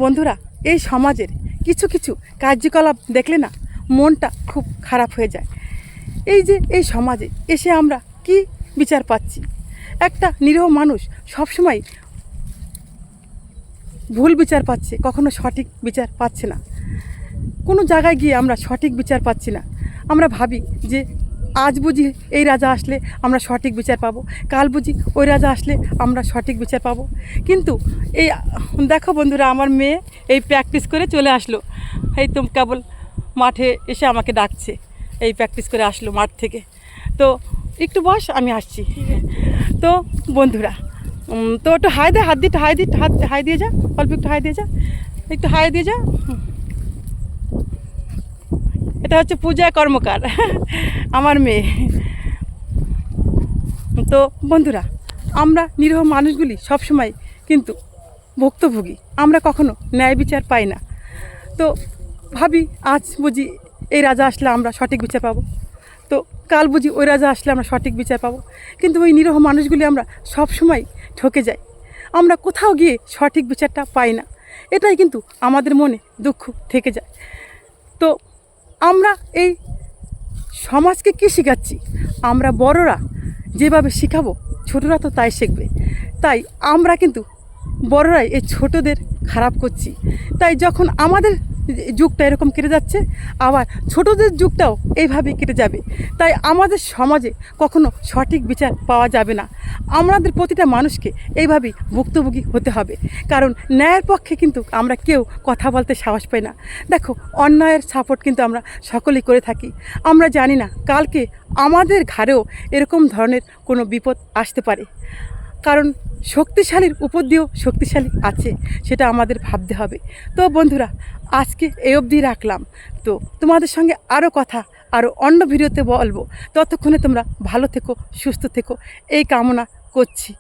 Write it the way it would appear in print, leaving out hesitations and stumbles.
বন্ধুরা, এই সমাজের কিছু কিছু কার্যকলাপ দেখলে না মনটা খুব খারাপ হয়ে যায়। এই যে এই সমাজে এসে আমরা কি বিচার পাচ্ছি? একটা নিরীহ মানুষ সবসময় ভুল বিচার পাচ্ছে, কখনো সঠিক বিচার পাচ্ছে না। কোনো জায়গায় গিয়ে আমরা সঠিক বিচার পাচ্ছি না। আমরা ভাবি যে আজ বুঝি এই রাজা আসলে আমরা সঠিক বিচার পাবো, কাল বুঝি ওই রাজা আসলে আমরা সঠিক বিচার পাবো। কিন্তু এই দেখো বন্ধুরা, আমার মেয়ে এই প্র্যাকটিস করে চলে আসলো। এই তো কেবল মাঠে এসে আমাকে ডাকছে, এই প্র্যাকটিস করে আসলো মাঠ থেকে। তো একটু বস, আমি আসছি। তো বন্ধুরা, তো একটু হাই দে, হাত দিয়ে হাই দিয়ে যা, অল্প একটু হাই দিয়ে যা, একটু হাই দিয়ে যা। এটা হচ্ছে পূজা কর্মকার, আমার মেয়ে। তো বন্ধুরা, আমরা নিরীহ মানুষগুলি সবসময় কিন্তু ভুক্তভোগী, আমরা কখনো ন্যায় বিচার পাই না। তো ভাবি আজ বুঝি এই রাজা আসলে আমরা সঠিক বিচার পাবো, তো কাল বুঝি ওই রাজা আসলে আমরা সঠিক বিচার পাবো। কিন্তু ওই নিরীহ মানুষগুলি আমরা সবসময় ঠকে যাই, আমরা কোথাও গিয়ে সঠিক বিচারটা পাই না। এটাই কিন্তু আমাদের মনে দুঃখ থেকে যায়। তো আমরা এই সমাজকে কী শেখাচ্ছি? আমরা বড়রা যেভাবে শেখাবো ছোটরা তো তাই শিখবে। তাই আমরা কিন্তু বড়রাই এই ছোটদের খারাপ করছি। তাই যখন আমাদের যুগটা এরকম কেটে যাচ্ছে, আবার ছোটদের যুগটাও এইভাবেই কেটে যাবে। তাই আমাদের সমাজে কখনো সঠিক বিচার পাওয়া যাবে না। আমাদের প্রতিটা মানুষকে এইভাবেই ভুক্তভোগী হতে হবে, কারণ ন্যায়ের পক্ষে কিন্তু আমরা কেউ কথা বলতে সাহস পাই না। দেখো, অন্যায়ের সাপোর্ট কিন্তু আমরা সকলেই করে থাকি। আমরা জানি না কালকে আমাদের ঘাড়েও এরকম ধরনের কোনো বিপদ আসতে পারে, কারণ শক্তিশালীর উপর দিয়েও শক্তিশালী আছে, সেটা আমাদের ভাবতে হবে। তো বন্ধুরা, আজকে এই অবধি রাখলাম। তো তোমাদের সঙ্গে আরও কথা আরও অন্য ভিডিওতে বলবো। ততক্ষণে তোমরা ভালো থেকো, সুস্থ থেকো, এই কামনা করছি।